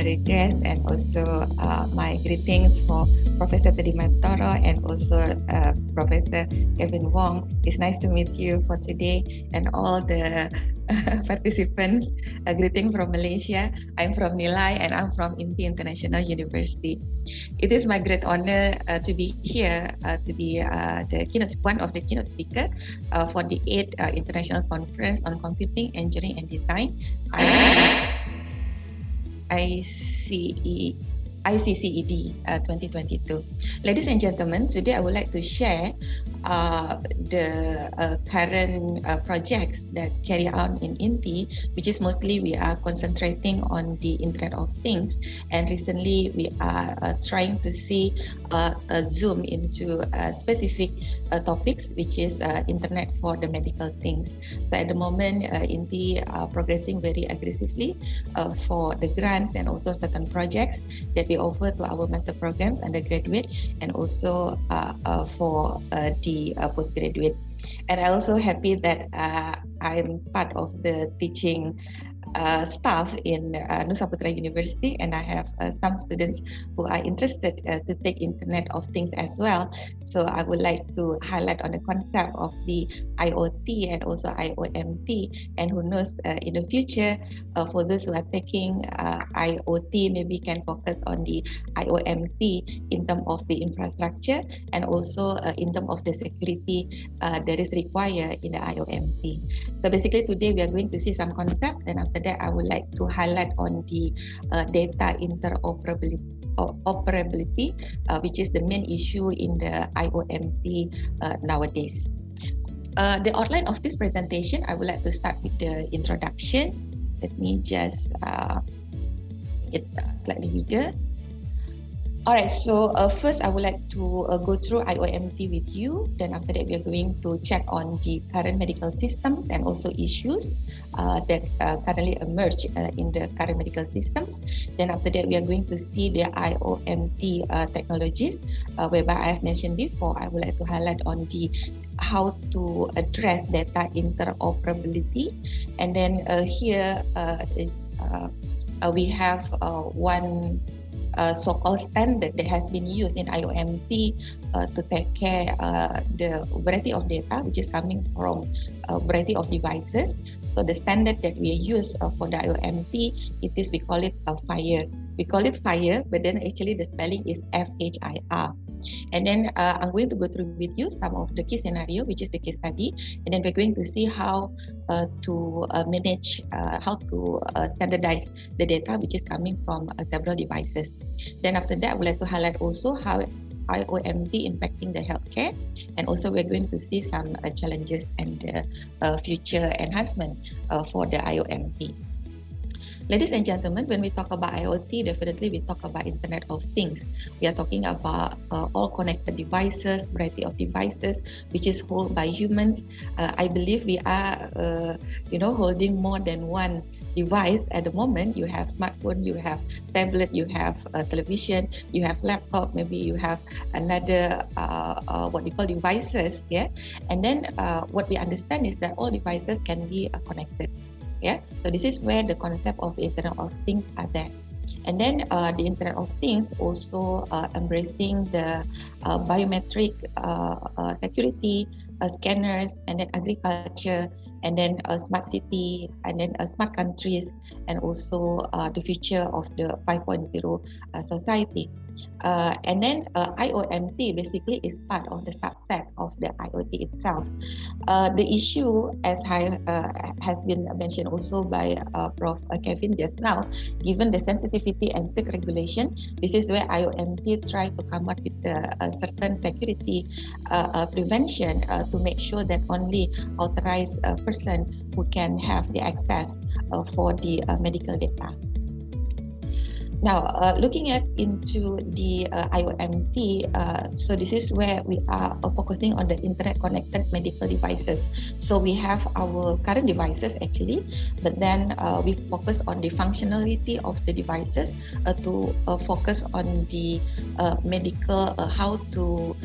the guests, and also my greetings for Professor Tedimatoro and also Professor Kevin Wong. It's nice to meet you for today and all the participants. Greeting from Malaysia. I'm from Nilai and I'm from INTI International University. It is my great honor to be here to be one of the keynote speakers for the 8th International Conference on Computing, Engineering and Design, ICCED 2022. Ladies and gentlemen, today I would like to share the current projects that carry on in INTI, which is mostly we are concentrating on the Internet of Things, and recently we are trying to see zoom into specific topics, which is Internet for the medical things. So at the moment, INTI are progressing very aggressively for the grants and also certain projects that we offer to our master programs undergraduate and also for the postgraduate. And I'm also happy that I'm part of the teaching staff in Nusa Putra University, and I have some students who are interested to take Internet of Things as well. So I would like to highlight on the concept of the IoT and also IoMT, and who knows in the future for those who are taking IoT maybe can focus on the IoMT in terms of the infrastructure and also in terms of the security that is required in the IoMT. So basically today we are going to see some concepts, and after that I would like to highlight on the data interoperability, which is the main issue in the IoMT nowadays. The outline of this presentation, I would like to start with the introduction. Let me just make it slightly bigger. Alright, so first I would like to go through IoMT with you. Then after that we are going to check on the current medical systems and also issues that currently emerge in the current medical systems. Then after that we are going to see the IoMT technologies, whereby I have mentioned before. I would like to highlight on the how to address data interoperability. And then here we have one so-called standard that has been used in IoMT to take care the variety of data which is coming from a variety of devices. So the standard that we use for the IoMT, we call it FHIR. We call it FHIR, but then actually the spelling is FHIR. And then I'm going to go through with you some of the key scenario, which is the case study, and then we're going to see how to manage, how to standardize the data which is coming from several devices. Then after that, I would like to highlight also how IoMT impacting the healthcare, and also we're going to see some challenges and future enhancement for the IoMT. Ladies and gentlemen, when we talk about IoT, definitely we talk about Internet of Things. We are talking about all connected devices, variety of devices, which is held by humans. I believe we are, holding more than one device at the moment. You have smartphone, you have tablet, you have television, you have laptop, maybe you have another what we call devices, yeah. And then what we understand is that all devices can be connected. Yeah, so this is where the concept of Internet of Things are there. And then the Internet of Things also embracing the biometric security, scanners, and then agriculture, and then smart city, and then smart countries, and also the future of the 5.0 society. And then IoMT basically is part of the subset of the IoT itself. The issue, as has been mentioned also by Prof. Kevin just now, given the sensitivity and strict regulation, this is where IoMT try to come up with a certain security prevention to make sure that only authorized person who can have the access for the medical data. Now, looking into the IoMT, so this is where we are focusing on the internet-connected medical devices. So we have our current devices actually, but then we focus on the functionality of the devices to focus on the medical, how to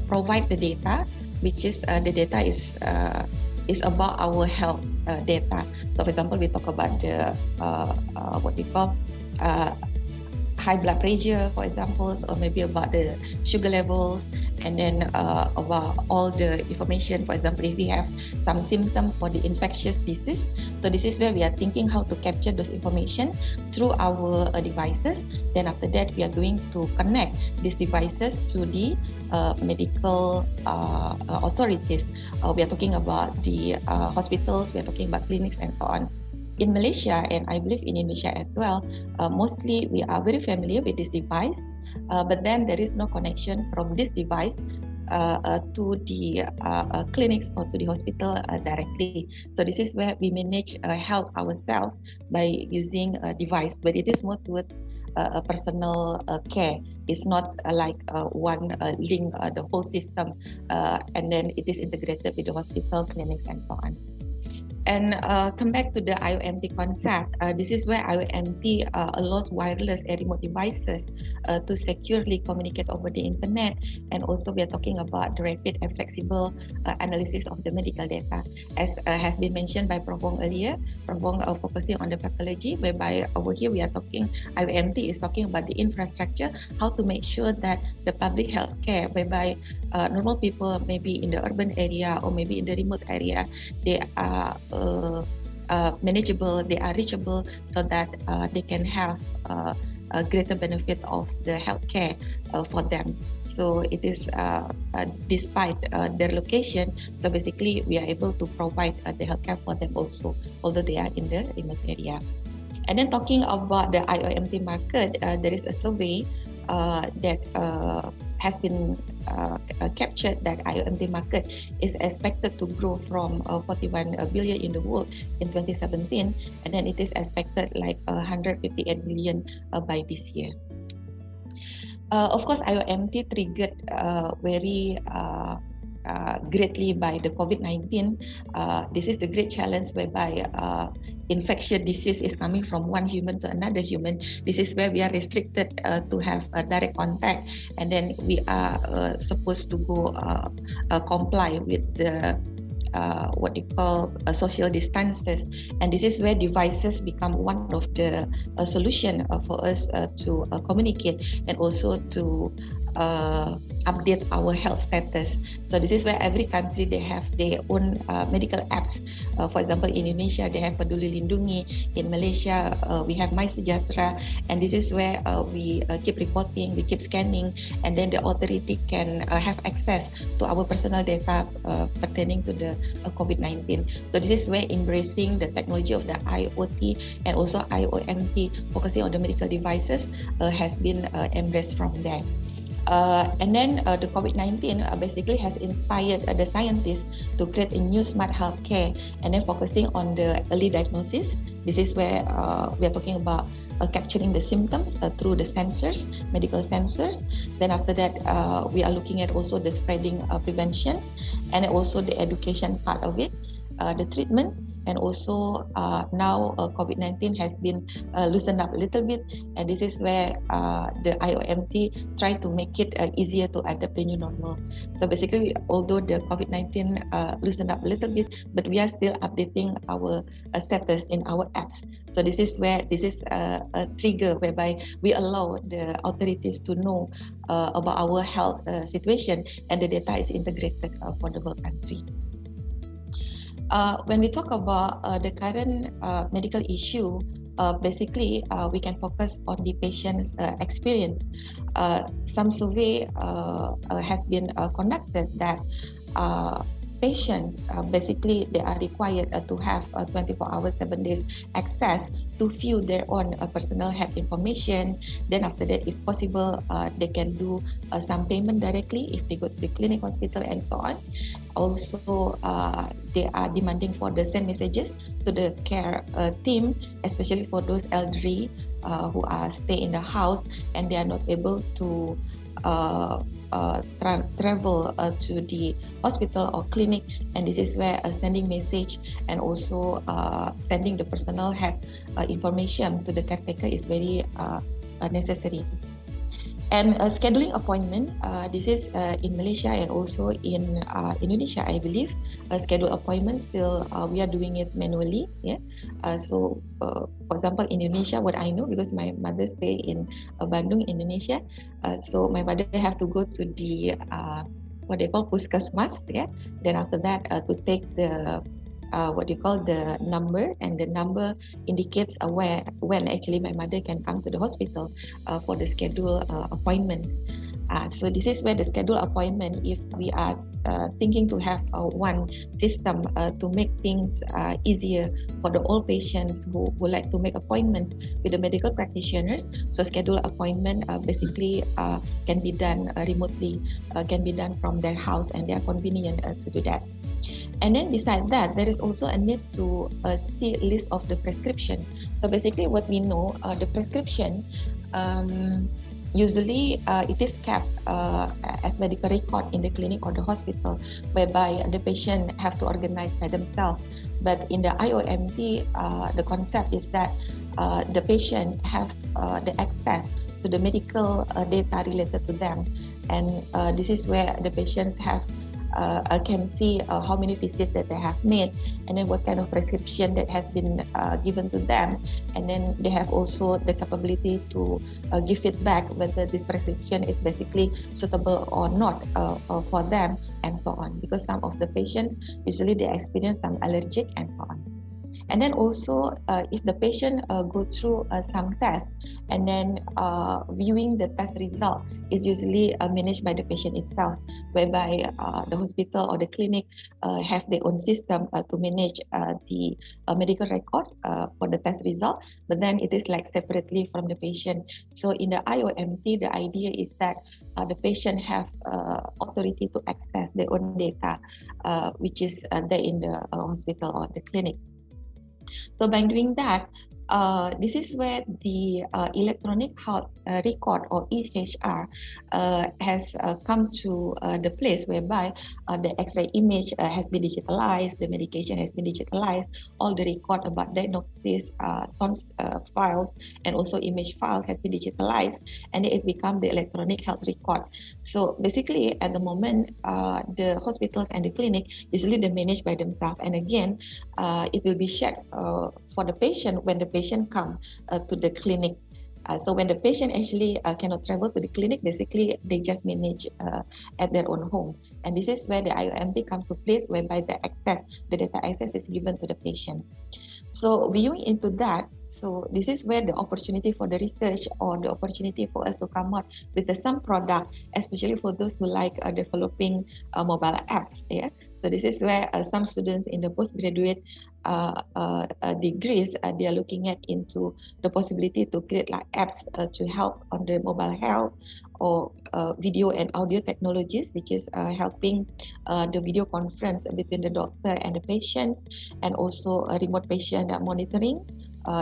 provide the data, which is the data is about our health data. So for example, we talk about the what we call high blood pressure, for example, or maybe about the sugar levels, and then about all the information. For example, if we have some symptoms for the infectious disease, so this is where we are thinking how to capture those information through our devices. Then after that, we are going to connect these devices to the medical authorities. We are talking about the hospitals, we are talking about clinics and so on. In Malaysia, and I believe in Indonesia as well, mostly we are very familiar with this device, but then there is no connection from this device to the clinics or to the hospital directly. So this is where we manage health ourselves by using a device, but it is more towards a personal care. It's not like one link the whole system, and then it is integrated with the hospital, clinics, and so on. And come back to the IoMT concept. This is where IoMT allows wireless and remote devices to securely communicate over the internet. And also we are talking about the rapid and flexible analysis of the medical data. As has been mentioned by Prof. Wong earlier, Prof. Wong focusing on the pathology, whereby over here we are talking, IoMT is talking about the infrastructure, how to make sure that the public health care, whereby normal people maybe in the urban area or maybe in the remote area, they are manageable, they are reachable, so that they can have a greater benefit of the healthcare for them. So it is despite their location, so basically we are able to provide the healthcare for them also, although they are in the remote area. And then talking about the IoMT market, there is a survey that has been captured that IoMT market is expected to grow from 41 billion in the world in 2017, and then it is expected like 158 billion by this year. Of course, IoMT triggered very greatly by the COVID-19. This is the great challenge whereby infectious disease is coming from one human to another human. This is where we are restricted to have a direct contact, and then we are supposed to go comply with the what you call social distances, and this is where devices become one of the solution for us to communicate and also to update our health status. So this is where every country they have their own medical apps. For example, in Indonesia they have Peduli Lindungi. In Malaysia we have My Sejahtera, and this is where we keep reporting, we keep scanning, and then the authority can have access to our personal data pertaining to the COVID-19. So this is where embracing the technology of the IoT and also IoMT, focusing on the medical devices, has been embraced from there. And then the COVID-19 basically has inspired the scientists to create a new smart healthcare, and then focusing on the early diagnosis. This is where we are talking about capturing the symptoms through the sensors, medical sensors. Then after that, we are looking at also the spreading prevention, and also the education part of it, the treatment. And also now COVID-19 has been loosened up a little bit, and this is where the IoMT try to make it easier to adapt the new normal. So basically, although the COVID-19 loosened up a little bit, but we are still updating our status in our apps. So this is where this is a trigger whereby we allow the authorities to know about our health situation, and the data is integrated for the whole country. When we talk about the current medical issue, basically we can focus on the patient's experience. Some survey has been conducted that patients basically they are required to have 24 hours, 7 days access to view their own personal health information. Then after that, if possible, they can do some payment directly if they go to the clinic, hospital, and so on. Also, they are demanding for the send messages to the care team, especially for those elderly who are stay in the house and they are not able to travel to the hospital or clinic, and this is where sending message and also sending the personal health information to the caretaker is very necessary. And scheduling appointment, this is in Malaysia and also in Indonesia, I believe. Schedule appointments still we are doing it manually. Yeah. For example, in Indonesia, what I know, because my mother stay in Bandung, Indonesia, so my mother have to go to the what they call puskesmas. Yeah. Then after that, to take the what you call the number, and the number indicates where when actually my mother can come to the hospital for the schedule appointments. So this is where the schedule appointment, if we are thinking to have one system to make things easier for the all patients who would like to make appointments with the medical practitioners. So schedule appointment basically can be done remotely, can be done from their house, and they are convenient to do that. And then beside that, there is also a need to see a list of the prescription. So basically what we know, the prescription, usually it is kept as medical record in the clinic or the hospital, whereby the patient have to organize by themselves. But in the IoMT, the concept is that the patient have the access to the medical data related to them. And this is where the patients have can see how many visits that they have made, and then what kind of prescription that has been given to them, and then they have also the capability to give feedback whether this prescription is basically suitable or not for them, and so on, because some of the patients usually they experience some allergic and so on. And then also, if the patient go through some tests, and then viewing the test result is usually managed by the patient itself, whereby the hospital or the clinic have their own system to manage the medical record for the test result, but then it is like separately from the patient. So in the IoMT, the idea is that the patient have authority to access their own data, which is there in the hospital or the clinic. So by doing that, this is where the electronic health record, or EHR, has come to the place whereby the X-ray image has been digitalized, the medication has been digitalized, all the record about diagnosis, source files, and also image files has been digitalized, and it become the electronic health record. So basically, at the moment, the hospitals and the clinic usually they manage by themselves, and again, it will be shared for the patient when the patient come to the clinic. So when the patient actually cannot travel to the clinic, basically they just manage at their own home. And this is where the IoMT comes to place, whereby the data access is given to the patient. So viewing into that, so this is where the opportunity for the research, or the opportunity for us to come up with some product, especially for those who like developing mobile apps. Yeah. So this is where some students in the postgraduate degrees, they are looking at into the possibility to create like apps to help on the mobile health, or video and audio technologies, which is helping the video conference between the doctor and the patients, and also remote patient monitoring,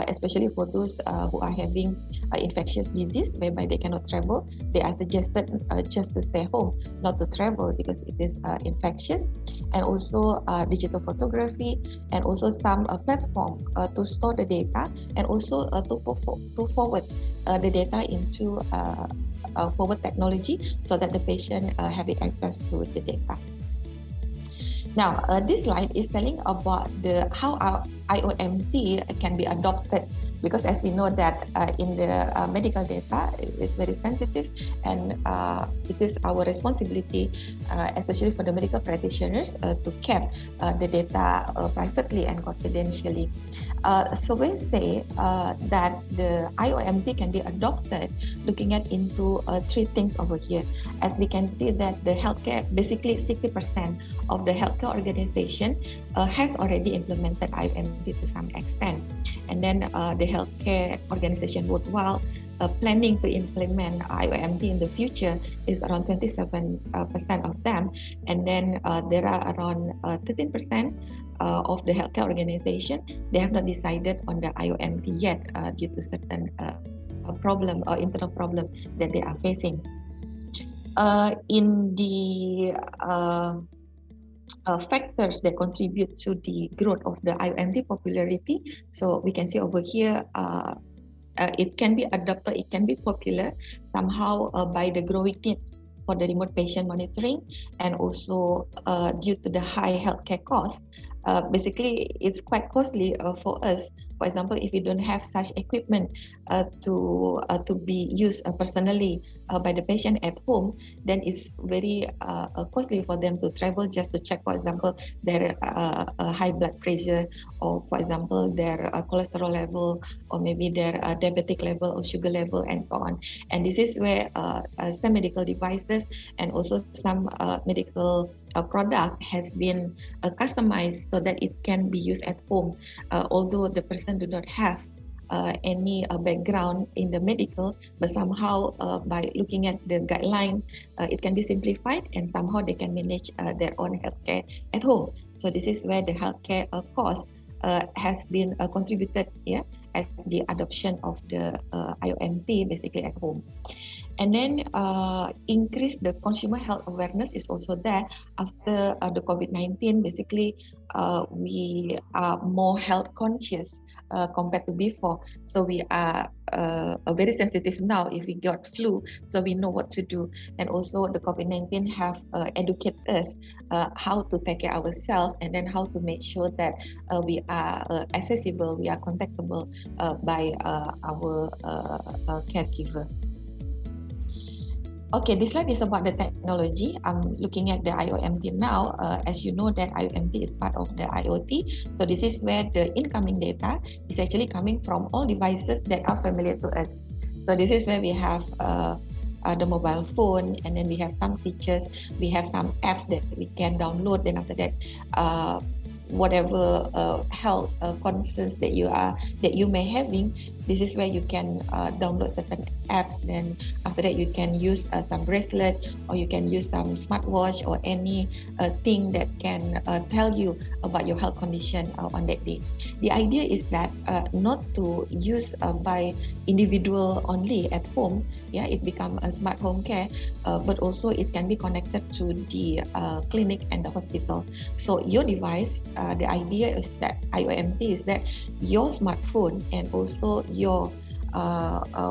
especially for those who are having infectious disease, whereby they cannot travel. They are suggested just to stay home, not to travel, because it is infectious. And also digital photography, and also some platform to store the data, and also to forward the data into forward technology, so that the patient having access to the data. Now, this slide is telling about how our IoMT can be adopted, because as we know that in the medical data, it's very sensitive, and it is our responsibility, especially for the medical practitioners, to keep the data privately and confidentially. So we say that the IoMT can be adopted looking at into three things over here. As we can see that the healthcare, basically 60% of the healthcare organization has already implemented IoMT to some extent. And then the healthcare organization worldwide planning to implement IoMT in the future is around 27% of them. And then there are around 13% of the healthcare organization, they have not decided on the IoMT yet due to certain problem or internal problem that they are facing. In the factors that contribute to the growth of the IoMT popularity, so we can see over here it can be adopted, it can be popular somehow by the growing need for the remote patient monitoring, and also due to the high healthcare cost. Basically, it's quite costly for us. For example, if we don't have such equipment to be used personally by the patient at home, then it's very costly for them to travel just to check, for example, their high blood pressure, or for example, their cholesterol level, or maybe their diabetic level or sugar level, and so on. And this is where some medical devices and also some medical product has been customized so that it can be used at home, although the person do not have any background in the medical, but somehow by looking at the guideline, it can be simplified, and somehow they can manage their own healthcare at home. So this is where the healthcare cost has been contributed, as the adoption of the IoMT basically at home. And then increase the consumer health awareness is also there after the COVID-19. Basically, we are more health conscious compared to before. So we are very sensitive now if we got flu, so we know what to do. And also the COVID-19 have educated us how to take care of ourselves, and then how to make sure that we are accessible, we are contactable by our caregiver. Okay, this slide is about the technology. I'm looking at the IoMT now. As you know that IoMT is part of the IoT. So this is where the incoming data is actually coming from all devices that are familiar to us. So this is where we have the mobile phone, and then we have some features, we have some apps that we can download. Then after that, whatever health concerns that you may having, this is where you can download certain apps. Then after that, you can use some bracelet, or you can use some smartwatch, or any thing that can tell you about your health condition on that day. The idea is that not to use by individual only at home, it become a smart home care, but also it can be connected to the clinic and the hospital. So your device, the idea is that IoMT is that your smartphone and also your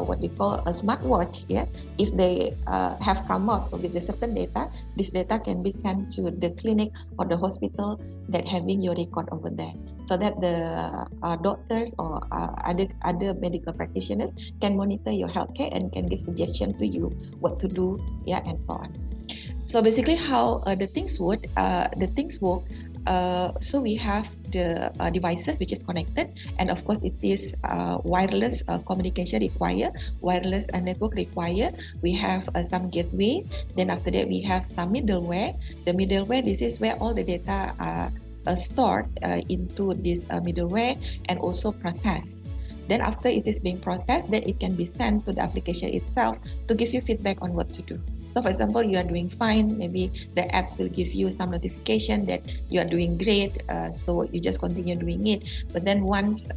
what we call a smartwatch, if they have come out with a certain data, this data can be sent to the clinic or the hospital that having your record over there, so that the doctors or other medical practitioners can monitor your healthcare and can give suggestions to you what to do, and so on. So basically, how the things work. So we have the devices which is connected, and of course it is wireless communication required, wireless network required. We have some gateway. Then after that, we have some middleware. The middleware, this is where all the data are stored into this middleware and also processed. Then after it is being processed, then it can be sent to the application itself to give you feedback on what to do. So for example, you are doing fine, maybe the apps will give you some notification that you are doing great, so you just continue doing it. But then once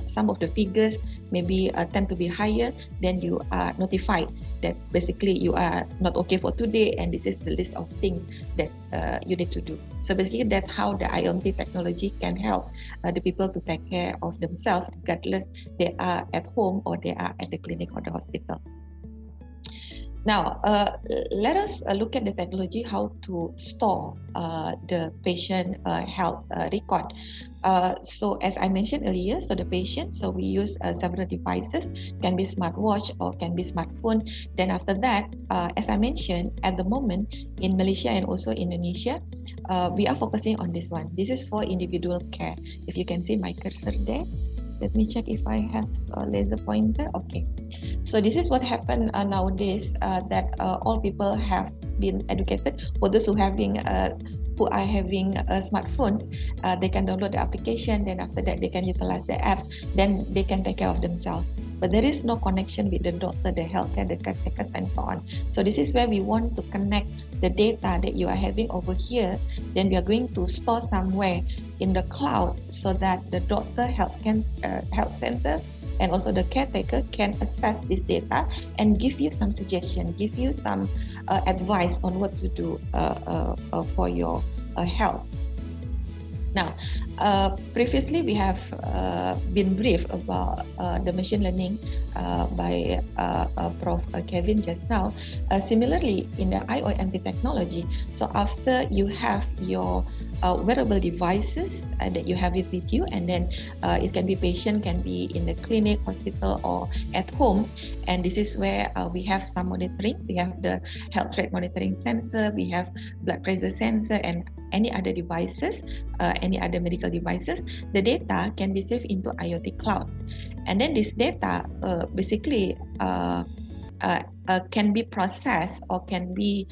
some of the figures maybe tend to be higher, then you are notified that basically you are not okay for today, and this is the list of things that you need to do. So basically, that's how the IoMT technology can help the people to take care of themselves, regardless they are at home or they are at the clinic or the hospital. Now, let us look at the technology, how to store the patient health record. So as I mentioned earlier, so the patient, so we use several devices, can be smartwatch or can be smartphone. Then after that, as I mentioned, at the moment in Malaysia and also Indonesia, we are focusing on this one. This is for individual care. If you can see my cursor there, let me check if I have a laser pointer. Okay. So this is what happened nowadays, that all people have been educated. For those who are having smartphones, they can download the application. Then after that, they can utilize the apps. Then they can take care of themselves. But there is no connection with the doctor, the healthcare, the caretakers, and so on. So this is where we want to connect the data that you are having over here. Then we are going to store somewhere in the cloud, so that the doctor, health center, and also the caretaker can access this data and give you some suggestion, give you some advice on what to do for your health. Now, Previously, we have been briefed about the machine learning by Prof. Kevin just now. Similarly, in the IoMT technology, so after you have your wearable devices that you have it with you, and then it can be patient, can be in the clinic, hospital, or at home. And this is where we have some monitoring. We have the health rate monitoring sensor, we have blood pressure sensor, and any other devices, any other medical devices. The data can be saved into IoT cloud. And then this data basically can be processed or can be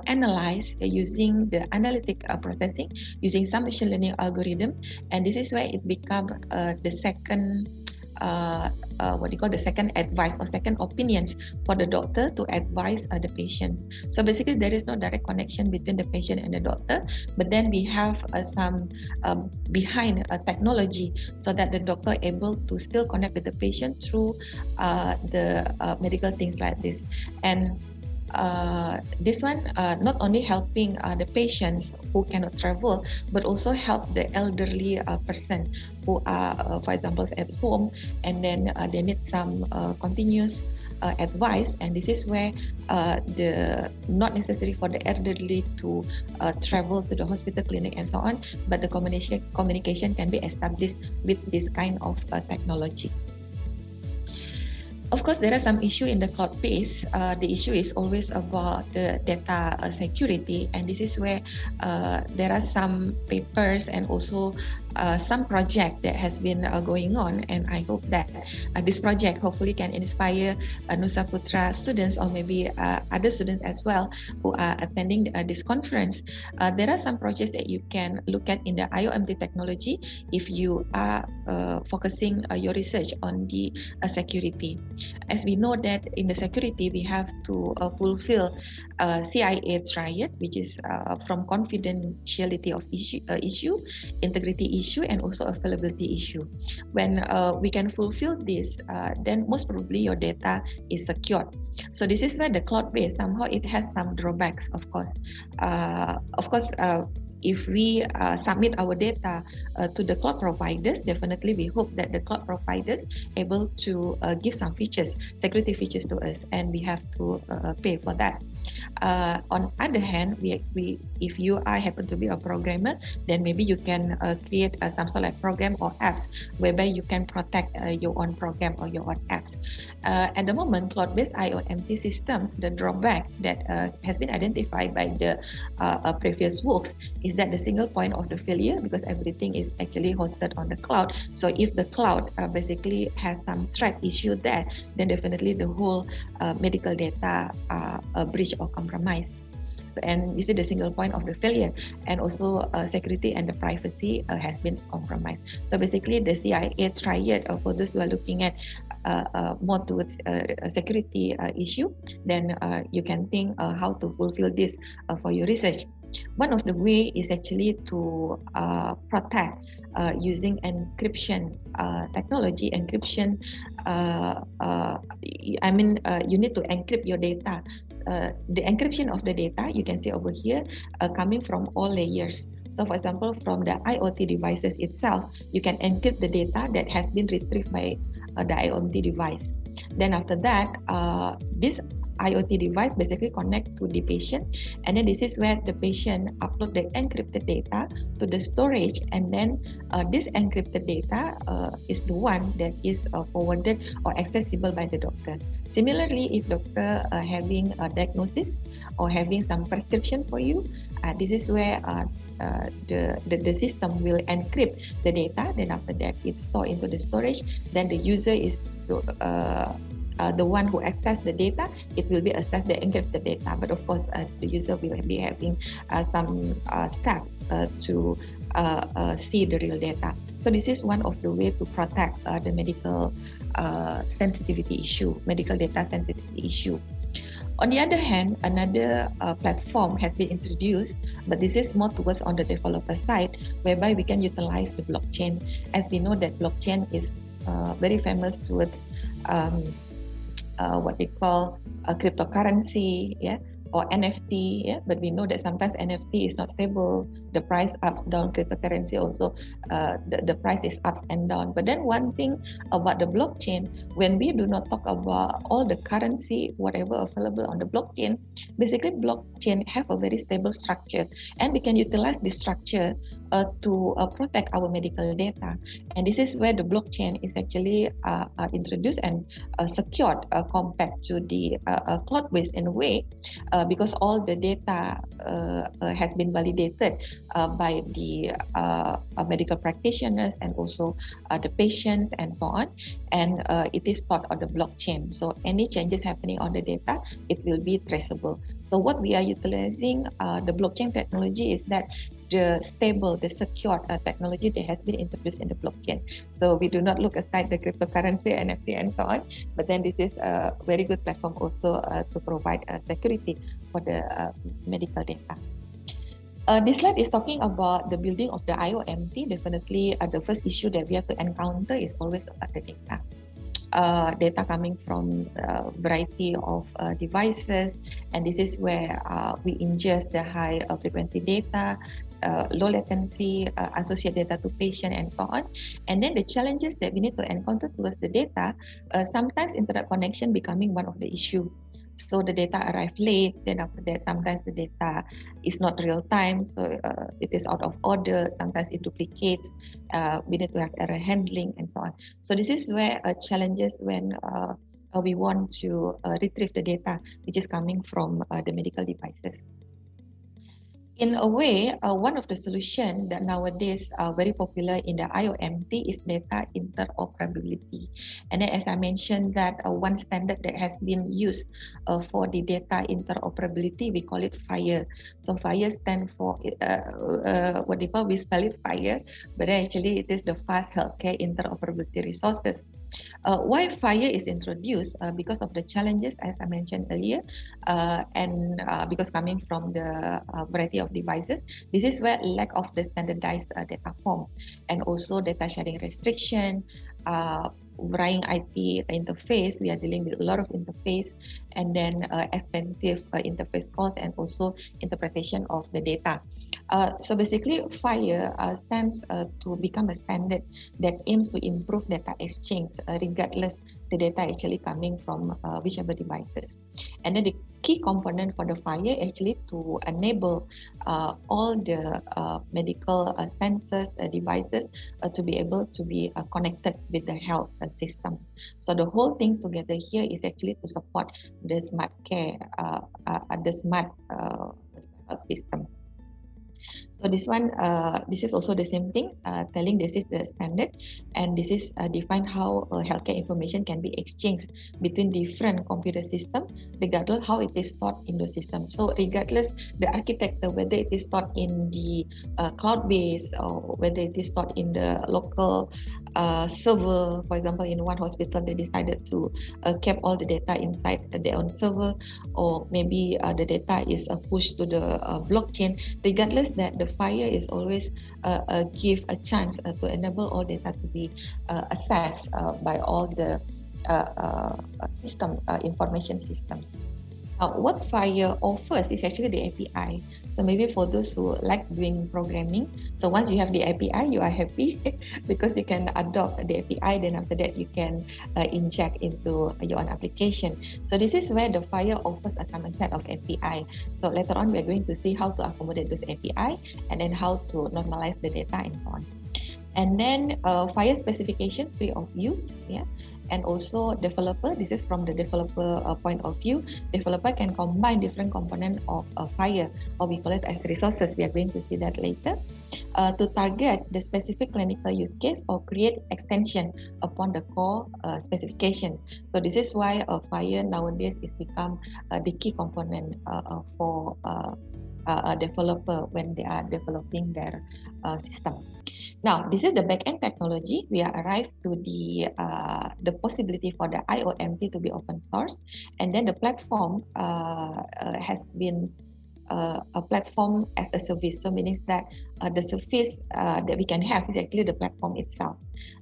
analyzed using the analytic processing, using some machine learning algorithm. And this is where it becomes the second what you call the second advice or second opinions for the doctor to advise the patients. So basically there is no direct connection between the patient and the doctor, but then we have some behind technology so that the doctor able to still connect with the patient through the medical things like this. And this one not only helping the patients who cannot travel, but also help the elderly person who are, for example, at home, and then they need some continuous advice. And this is where the not necessary for the elderly to travel to the hospital, clinic, and so on, but the communication can be established with this kind of technology. Of course, there are some issue in the cloud base. The issue is always about the data security, and this is where there are some papers and also some project that has been going on, and I hope that this project hopefully can inspire Nusa Putra students, or maybe other students as well who are attending this conference. There are some projects that you can look at in the IoMT technology if you are focusing your research on the security. As we know that in the security, we have to fulfill CIA triad, which is from confidentiality of issue, integrity issue, and also availability issue. When we can fulfill this, then most probably your data is secured. So this is where the cloud-based, somehow it has some drawbacks, of course. If we submit our data to the cloud providers, definitely we hope that the cloud providers able to give some features, security features to us, and we have to pay for that. On other hand, if you happen to be a programmer, then maybe you can create some sort of program or apps whereby you can protect your own program or your own apps. At the moment, cloud-based IoMT systems, the drawback that has been identified by the previous works is that the single point of the failure, because everything is actually hosted on the cloud. So if the cloud basically has some threat issue there, then definitely the whole medical data breach or compromise. And this is the single point of the failure, and also security and the privacy has been compromised. So basically the CIA triad for those who are looking at more towards a security issue, then you can think how to fulfill this for your research. One of the way is actually to protect using encryption technology. Encryption, you need to encrypt your data. The encryption of the data, you can see over here, coming from all layers. So for example, from the IoT devices itself, you can encrypt the data that has been retrieved by the IoMT device. Then after that, this IoT device basically connect to the patient, and then this is where the patient upload the encrypted data to the storage, and then this encrypted data is the one that is forwarded or accessible by the doctor. Similarly, if doctor having a diagnosis or having some prescription for you, this is where the system will encrypt the data. Then after that, it's stored into the storage. Then the user is the one who access the data, it will be access the encrypted data. But of course, the user will be having some steps to see the real data. So this is one of the ways to protect the medical sensitivity issue, medical data sensitivity issue. On the other hand, another platform has been introduced, but this is more towards on the developer side, whereby we can utilize the blockchain. As we know that blockchain is very famous towards what we call cryptocurrency, or NFT, yeah, but we know that sometimes NFT is not stable. The price ups down. Cryptocurrency also, the price is ups and down. But then one thing about the blockchain, when we do not talk about all the currency, whatever available on the blockchain, basically blockchain have a very stable structure, and we can utilize this structure to protect our medical data. And this is where the blockchain is actually introduced and secured compared to the cloud-based in a way, because all the data has been validated by the medical practitioners and also the patients and so on, and it is stored on the blockchain. So any changes happening on the data, it will be traceable. So what we are utilizing the blockchain technology is that the stable, the secure technology that has been introduced in the blockchain. So we do not look aside the cryptocurrency, NFT, and so on, but then this is a very good platform also to provide security for the medical data. This slide is talking about the building of the IoMT. Definitely, the first issue that we have to encounter is always about the data. Data coming from a variety of devices, and this is where we ingest the high frequency data, low latency, associate data to patient, and so on. And then the challenges that we need to encounter towards the data, sometimes internet connection becoming one of the issue. So the data arrive late, then after that sometimes the data is not real time, so it is out of order, sometimes it duplicates, we need to have error handling and so on. So this is where challenges when we want to retrieve the data which is coming from the medical devices. In a way, one of the solutions that nowadays are very popular in the IoMT is data interoperability. And then, as I mentioned, that one standard that has been used for the data interoperability, we call it FHIR. So FHIR stands for what they call, we spell it FHIR, but actually it is the Fast Healthcare Interoperability Resources. Why FHIR is introduced? Because of the challenges, as I mentioned earlier, and because coming from the variety of devices, this is where lack of the standardized data form, and also data sharing restriction, varying IP interface. We are dealing with a lot of interface, and then expensive interface cost, and also interpretation of the data. So basically, FHIR stands to become a standard that aims to improve data exchange, regardless the data actually coming from whichever devices. And then the key component for the FHIR actually to enable all the medical sensors, devices to be able to be connected with the health systems. So the whole thing together here is actually to support the smart care, the smart health system. So this one, this is also the same thing, telling this is the standard, and this is define how healthcare information can be exchanged between different computer systems, regardless how it is stored in the system. So regardless the architecture, whether it is stored in the cloud-based or whether it is stored in the local server. For example, in one hospital, they decided to keep all the data inside their own server, or maybe the data is pushed to the blockchain. Regardless, that the FHIR is always give a chance to enable all data to be accessed by all the information systems. What FHIR offers is actually the API. So maybe for those who like doing programming, so once you have the API, you are happy because you can adopt the API. Then after that, you can inject into your own application. So this is where the FHIR offers a common set of API. So later on, we are going to see how to accommodate this API and then how to normalize the data and so on. And then FHIR specification, free of use, yeah. And also developer, this is from the developer point of view. Developer can combine different components of FHIR, or we call it as resources. We are going to see that later, to target the specific clinical use case or create extension upon the core specification. So this is why FHIR nowadays is become the key component for a developer when they are developing their system. Now, this is the backend technology. We are arrived to the possibility for the IoMT to be open source, and then the platform has been a platform as a service. So meaning that the service that we can have is actually the platform itself.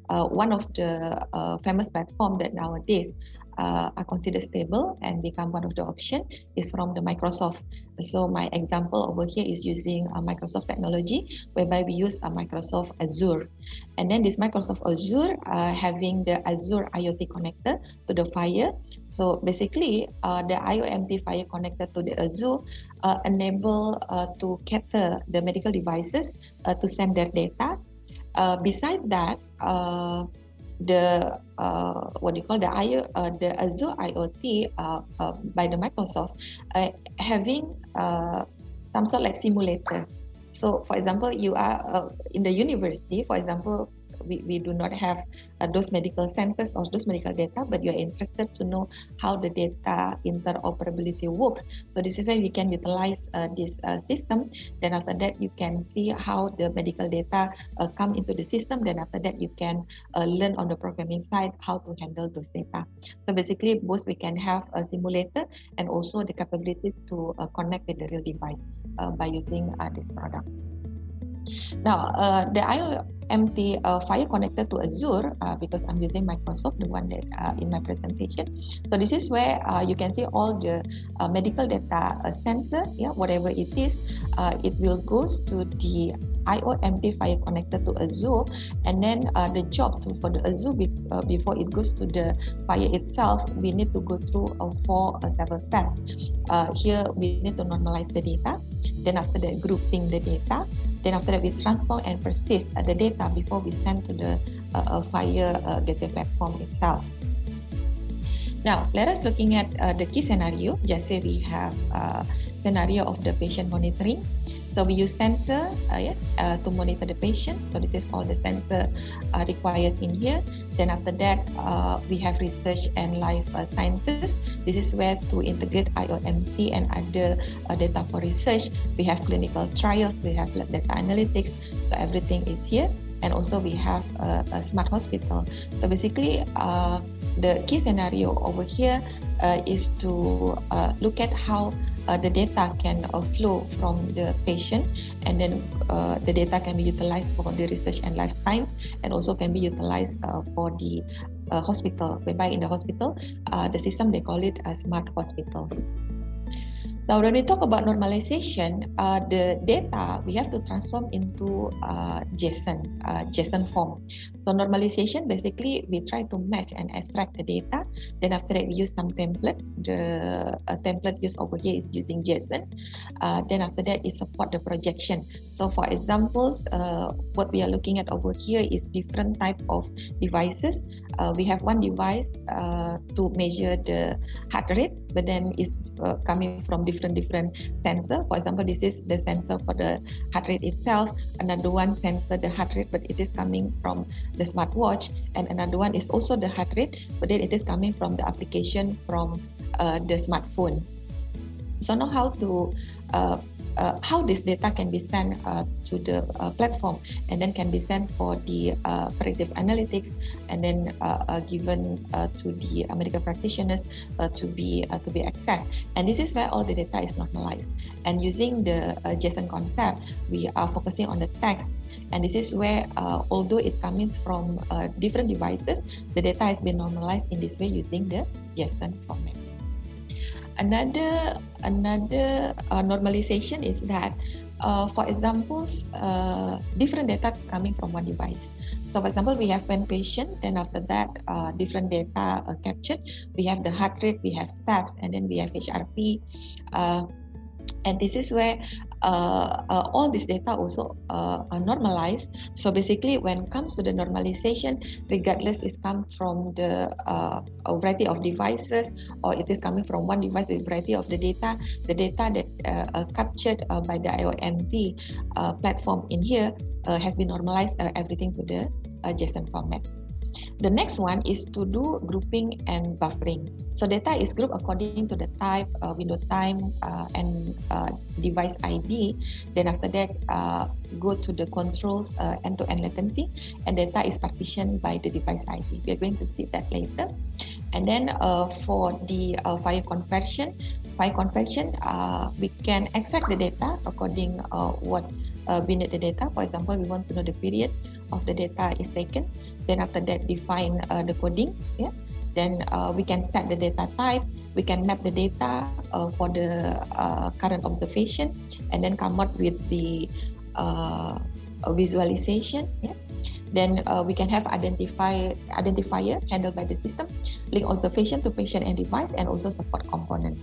One of the famous platform that nowadays are considered stable and become one of the option is from the Microsoft. So my example over here is using Microsoft technology, whereby we use Microsoft Azure. And then this Microsoft Azure having the Azure IoT connector to the Fire. So basically, the IoMT Fire connector to the Azure enable to cater the medical devices to send their data. Besides that, the what do you call the Azure IoT by the Microsoft having some sort like simulator. So, for example, you are in the university. For example, we do not have those medical sensors or those medical data, but you are interested to know how the data interoperability works. So this is where we can utilize this system. Then after that, you can see how the medical data come into the system. Then after that, you can learn on the programming side how to handle those data. So basically, both we can have a simulator and also the capability to connect with the real device by using this product. Now, the IoMT Fire connected to Azure, because I'm using Microsoft, the one that in my presentation. So this is where you can see all the medical data sensor, whatever it is, it will goes to the IoMT Fire connected to Azure, and then the job for the Azure before it goes to the Fire itself, we need to go through several steps. Here we need to normalize the data. Then after that, grouping the data. Then after that, we transform and persist the data before we send to the Fire gateway platform itself. Now, let us looking at the key scenario. Just say we have scenario of the patient monitoring. So we use sensor to monitor the patient. So this is all the sensor required in here. Then after that, we have research and life sciences. This is where to integrate IoMT and other data for research. We have clinical trials, we have data analytics. So everything is here. And also we have a smart hospital. So basically, the key scenario over here is to look at how the data can flow from the patient, and then the data can be utilized for the research and life science, and also can be utilized for the hospital, whereby in the hospital, the system, they call it smart hospitals. Now, when we talk about normalization, the data we have to transform into JSON form. So normalization, basically, we try to match and extract the data. Then after that, we use some template. The template used over here is using JSON. Then after that, it support the projection. So for examples, what we are looking at over here is different type of devices. We have one device to measure the heart rate, but then it's coming from different sensor. For example, this is the sensor for the heart rate itself. Another one sensor the heart rate, but it is coming from the smartwatch. And another one is also the heart rate, but then it is coming from the application from the smartphone. So now how this data can be sent to the platform, and then can be sent for the predictive analytics, and then given to the medical practitioners to be accessed. And this is where all the data is normalized. And using the JSON concept, we are focusing on the text. And this is where, although it comes from different devices, the data has been normalized in this way using the JSON format. Another normalization is that, for example, different data coming from one device. So for example, we have one patient, then after that, different data captured. We have the heart rate, we have steps, and then we have HRP. And this is where all this data also are normalized. So basically, when it comes to the normalization, regardless it comes from the a variety of devices, or it is coming from one device, a variety of the data that captured by the IoMT platform in here has been normalized, everything to the JSON format. The next one is to do grouping and buffering. So data is grouped according to the type, window time, and device ID. Then after that, go to the controls, end-to-end latency, and data is partitioned by the device ID. We are going to see that later. And then for the file conversion, we can extract the data according what we need the data. For example, we want to know the period of the data is taken. Then after that, define the coding, Then we can set the data type, we can map the data for the current observation, and then come up with the visualization. Yeah. Then we can have identifier handled by the system, link observation to patient and device, and also support component.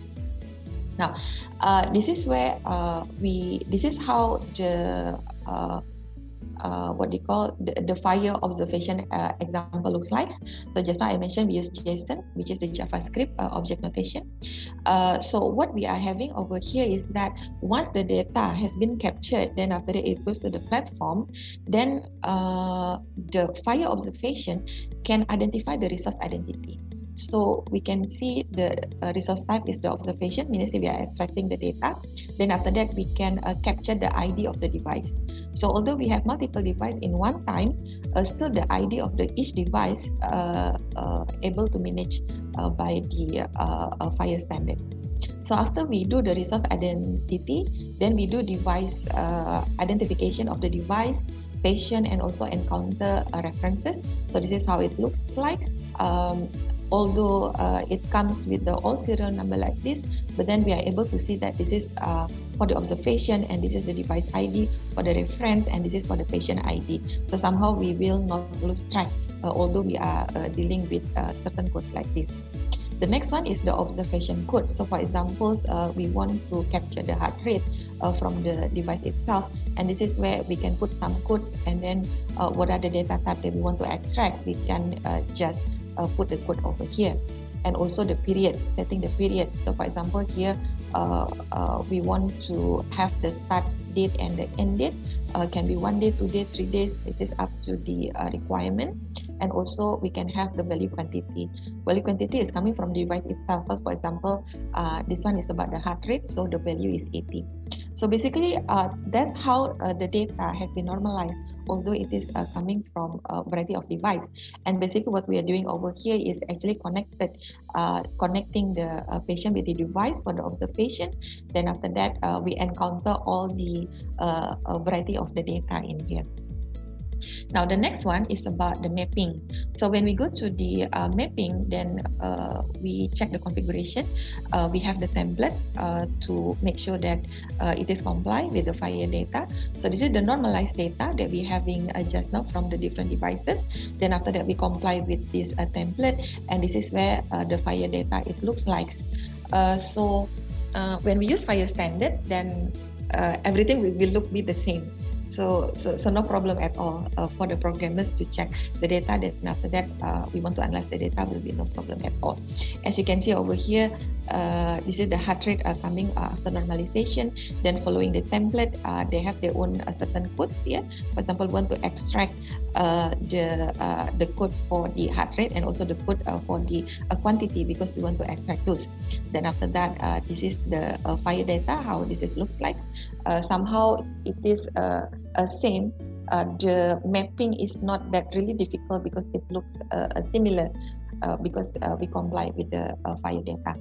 Now, this is where this is how the what they call the fire observation example looks like. So just now I mentioned we use JSON, which is the JavaScript object notation. So what we are having over here is that once the data has been captured, then after that it goes to the platform, then the fire observation can identify the resource identity. So we can see the resource type is the observation, means we are extracting the data. Then after that, we can capture the ID of the device. So although we have multiple devices in one time, still the ID of each device able to manage by the FHIR standard. So after we do the resource identity, then we do device identification of the device, patient, and also encounter references. So this is how it looks like. Although it comes with the all serial number like this, but then we are able to see that this is for the observation, and this is the device ID for the reference, and this is for the patient ID. So somehow we will not lose track, although we are dealing with certain codes like this. The next one is the observation code. So for example, we want to capture the heart rate from the device itself, and this is where we can put some codes, and then what are the data type that we want to extract, we can just put the code over here. And also the period, setting the period. So for example here, we want to have the start date and the end date. Can be 1 day, 2 days, 3 days. It is up to the requirement. And also we can have the value quantity. Value quantity is coming from the device itself. For example, this one is about the heart rate, so the value is 80. So basically, that's how the data has been normalized, although it is coming from a variety of devices. And basically what we are doing over here is actually connecting the patient with the device for the observation. Then after that, we encounter all the variety of the data in here. Now the next one is about the mapping. So when we go to the mapping, then we check the configuration. We have the template to make sure that it is compliant with the FHIR data. So this is the normalized data that we're having just now from the different devices. Then after that, we comply with this template, and this is where the FHIR data it looks like. So when we use FHIR standard, then everything will be the same. So no problem at all for the programmers to check the data. Then after that, we want to analyze the data, will be no problem at all. As you can see over here, this is the heart rate coming after normalization. Then following the template, they have their own certain codes here. For example, we want to extract the code for the heart rate, and also the code for the quantity, because we want to extract those. Then after that, this is the FHIR data, how this looks like. Somehow it is same. The mapping is not that really difficult because it looks similar because we comply with the FHIR data.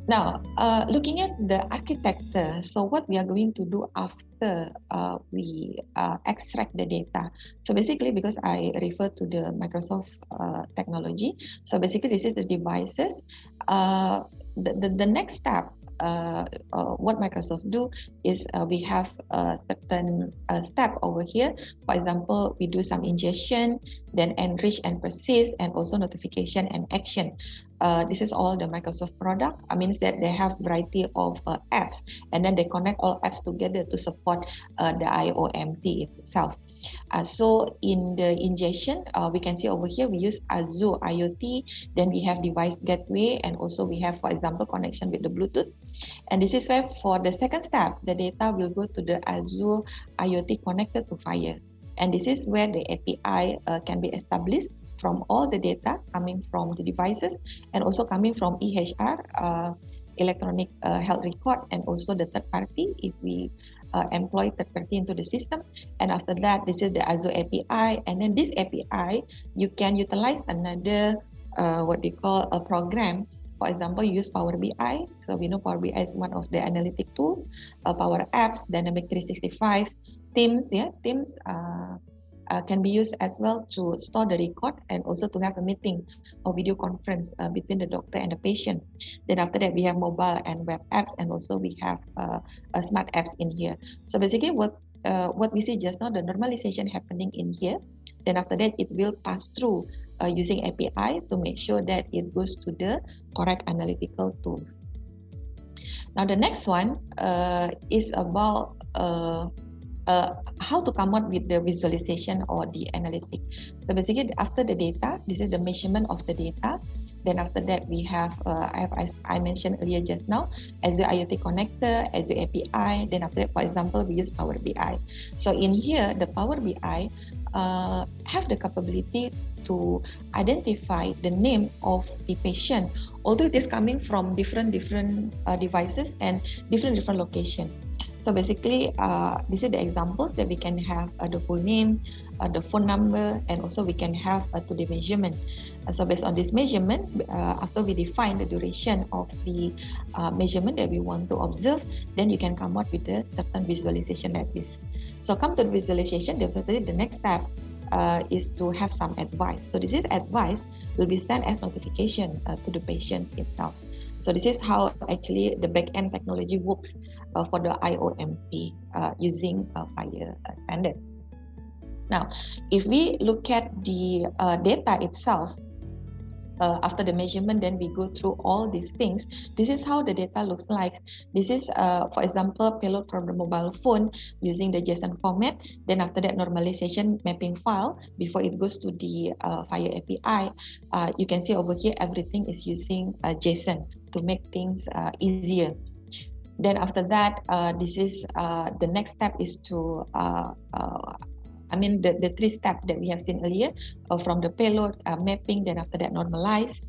Now, looking at the architecture, so what we are going to do after we extract the data. So basically, because I refer to the Microsoft technology, so basically this is the devices. The next step, what Microsoft do is we have a certain step over here. For example, we do some ingestion, then enrich and persist, and also notification and action. This is all the Microsoft product. It means that they have variety of apps, and then they connect all apps together to support the IoMT itself. So in the ingestion, we can see over here we use Azure IoT, then we have device gateway, and also we have, for example, connection with the Bluetooth. And this is where for the second step, the data will go to the Azure IoT connected to FHIR. And this is where the API can be established from all the data coming from the devices, and also coming from EHR, electronic health record, and also the third party if we employ third party into the system. And after that, this is the Azure API, and then this API you can utilize another what they call a program. For example, you use Power BI. So we know Power BI is one of the analytic tools. Power Apps, Dynamic 365, Teams, can be used as well to store the record and also to have a meeting or video conference between the doctor and the patient. Then after that, we have mobile and web apps, and also we have smart apps in here. So basically what we see just now, the normalization happening in here. Then after that, it will pass through using API to make sure that it goes to the correct analytical tools. Now the next one is about how to come up with the visualization or the analytic. So basically, after the data, this is the measurement of the data. Then after that, we have, I mentioned earlier just now, Azure IoT connector, Azure API. Then after that, for example, we use Power BI. So in here, the Power BI have the capability to identify the name of the patient, although it is coming from different devices and different locations. So basically, this is the examples that we can have the full name, the phone number, and also we can have to the measurement. So based on this measurement, after we define the duration of the measurement that we want to observe, then you can come up with a certain visualization like this. So come to the visualization, definitely the next step is to have some advice. So this is advice will be sent as notification to the patient itself. So this is how actually the back-end technology works for the IoMT using FHIR standard. Now, if we look at the data itself, after the measurement, then we go through all these things. This is how the data looks like. This is, for example, payload from the mobile phone using the JSON format. Then after that, normalization mapping file before it goes to the FHIR API. You can see over here, everything is using JSON to make things easier. Then after that, this is the next step is to the three steps that we have seen earlier from the payload, mapping, then after that normalize.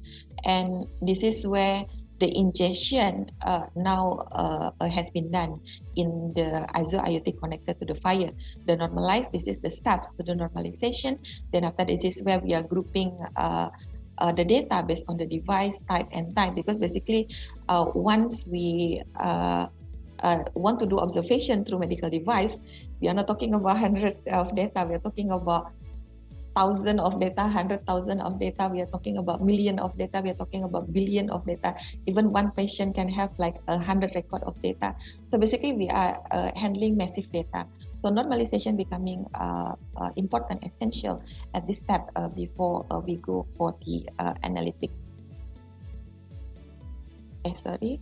And this is where the ingestion now has been done in the Azure IoT connector to the FHIR. The normalize, this is the steps to the normalization. Then after this is where we are grouping the data based on the device type and time, because basically once we want to do observation through medical device, we are not talking about hundreds of data, we are talking about thousands of data, 100,000 of data, we are talking about million of data, we are talking about billion of data. Even one patient can have like 100 record of data. So basically we are handling massive data. So normalization becoming important, essential at this step before we go for the analytics. Sorry.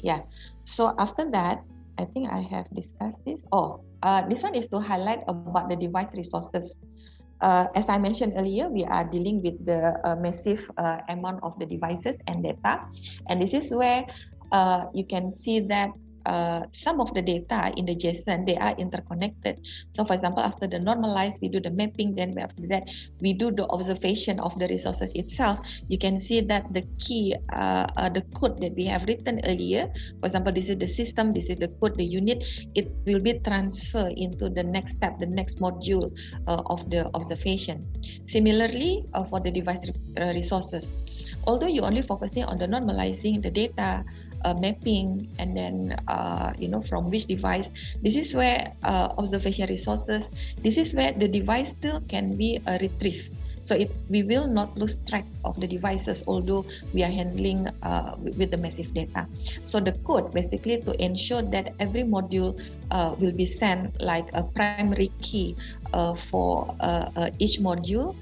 Yeah. So after that, I think I have discussed this. This one is to highlight about the device resources. As I mentioned earlier, we are dealing with the massive amount of the devices and data. And this is where you can see that some of the data in the JSON, they are interconnected. So for example, after the normalize, we do the mapping, then after that, we do the observation of the resources itself. You can see that the key, the code that we have written earlier, for example, this is the system, this is the code, the unit, it will be transferred into the next step, the next module of the observation. Similarly, for the device resources, although you're only focusing on the normalizing the data, mapping, and then from which device, this is where observation resources, this is where the device still can be retrieved. So we will not lose track of the devices, although we are handling with the massive data. So the code basically to ensure that every module will be sent like a primary key for each module,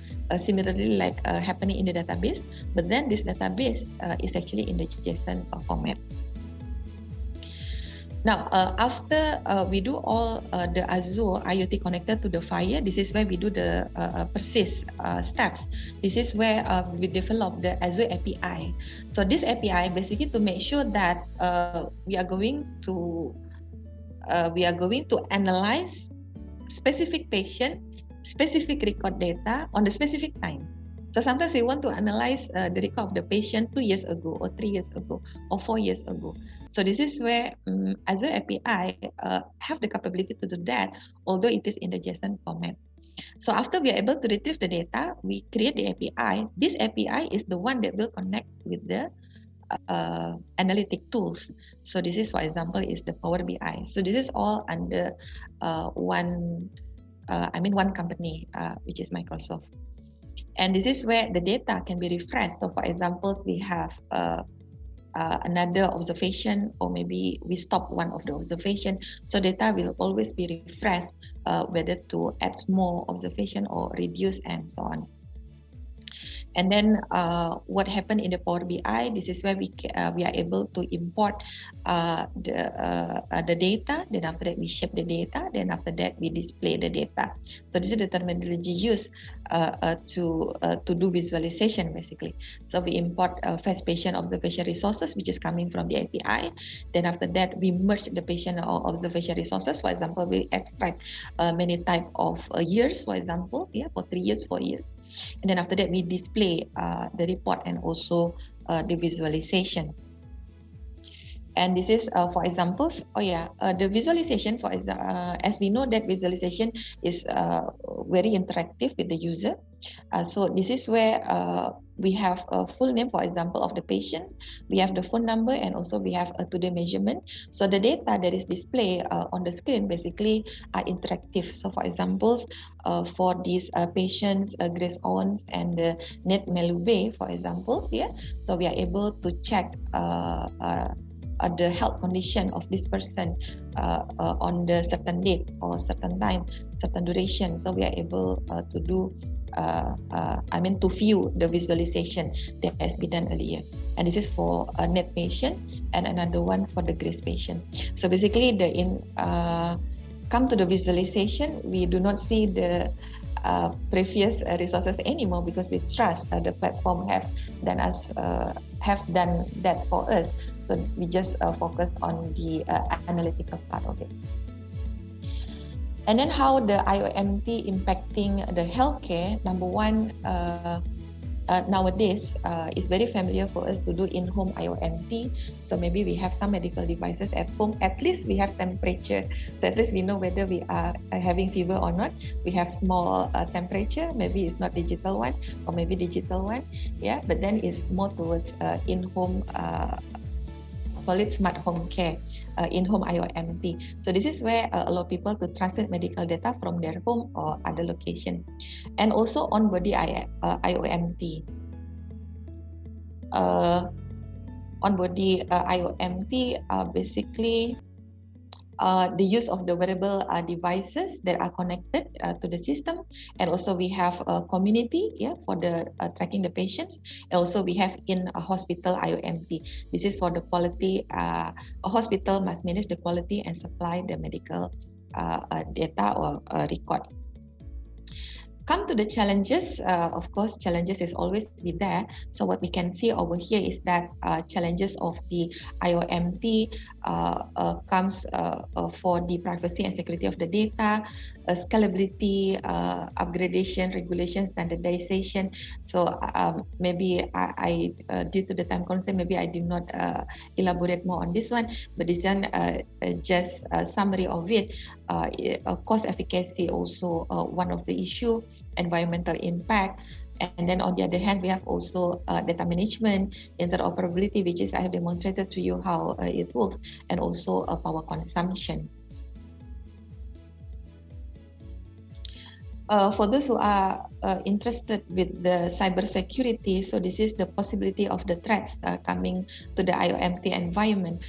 similarly like happening in the database, but then this database is actually in the JSON format. Now, after we do all the Azure IoT connector to the FHIR, this is where we do the persist steps. This is where we develop the Azure API. So this API basically to make sure that we are going to analyze specific patient, specific record data on the specific time. So sometimes we want to analyze the record of the patient 2 years ago, or 3 years ago, or 4 years ago. So this is where Azure API have the capability to do that, although it is in the JSON format. So after we are able to retrieve the data, we create the API. This API is the one that will connect with the analytic tools. So this is, for example, is the Power BI. So this is all under one one company, which is Microsoft. And this is where the data can be refreshed. So for examples, we have another observation, or maybe we stop one of the observation. So data will always be refreshed, whether to add more observation or reduce and so on. And then what happened in the Power BI, this is where we are able to import the data. Then after that, we shape the data. Then after that, we display the data. So this is the terminology used to do visualization, basically. So we import fast patient observation resources, which is coming from the API. Then after that, we merge the patient or observation resources. For example, we extract many type of years, for example, for 3 years, 4 years. And then after that, we display the report and also the visualization. And this is for examples. The visualization, as we know that visualization is very interactive with the user. So this is where we have a full name, for example, of the patients. We have the phone number, and also we have a today measurement. So the data that is displayed on the screen basically are interactive. So for examples, for these patients, Grace Owens and Ned Melube, for example, so we are able to check the health condition of this person on the certain date or certain time, certain duration. So we are able to do to view the visualization that has been done earlier. And this is for a net patient, and another one for the Grace patient. So basically, come to the visualization, we do not see the previous resources anymore, because we trust the platform have done that for us. So we just focus on the analytical part of it. And then how the IoMT impacting the healthcare. Number one, nowadays it's very familiar for us to do in-home IoMT. So maybe we have some medical devices at home. At least we have temperature. So at least we know whether we are having fever or not. We have small temperature. Maybe it's not digital one, or maybe digital one. But then it's more towards in-home, call it smart home care. In-home IoMT. So this is where a lot of people to translate medical data from their home or other location. And also on-body IoMT. On-body IoMT basically the use of the wearable devices that are connected to the system. And also we have a community for the tracking the patients. And also we have in a hospital IoMT. This is for the quality. A hospital must manage the quality and supply the medical data or record. Come to the challenges. Of course, challenges is always be there. So what we can see over here is that challenges of the IoMT comes for the privacy and security of the data, scalability, upgradation, regulation, standardization. So maybe I due to the time constraint, maybe I did not elaborate more on this one, but this one just a summary of it. Cost efficacy also one of the issue, environmental impact, and then on the other hand we have also data management, interoperability, which is I have demonstrated to you how it works, and also power consumption. For those who are interested with the cybersecurity, so this is the possibility of the threats coming to the IoMT environment.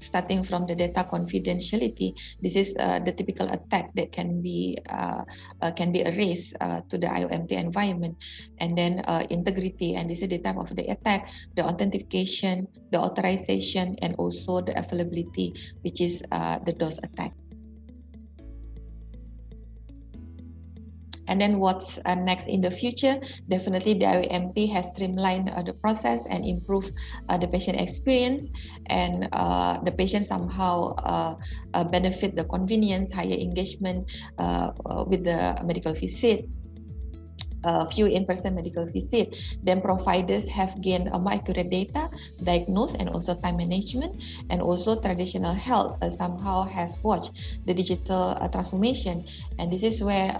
Starting from the data confidentiality, this is the typical attack that can be erased to the IoMT environment, and then integrity, and this is the type of the attack, the authentication, the authorization, and also the availability, which is the DOS attack. And then what's next in the future? Definitely the IoMT has streamlined the process and improved the patient experience, and the patient somehow benefit the convenience, higher engagement with the medical visit, few in-person medical visit. Then providers have gained more accurate data, diagnose, and also time management, and also traditional health somehow has watched the digital transformation. And this is where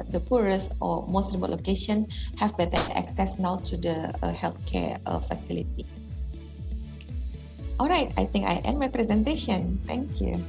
the poorest or most remote location have better access now to the healthcare facility. All right, I think I end my presentation. Thank you.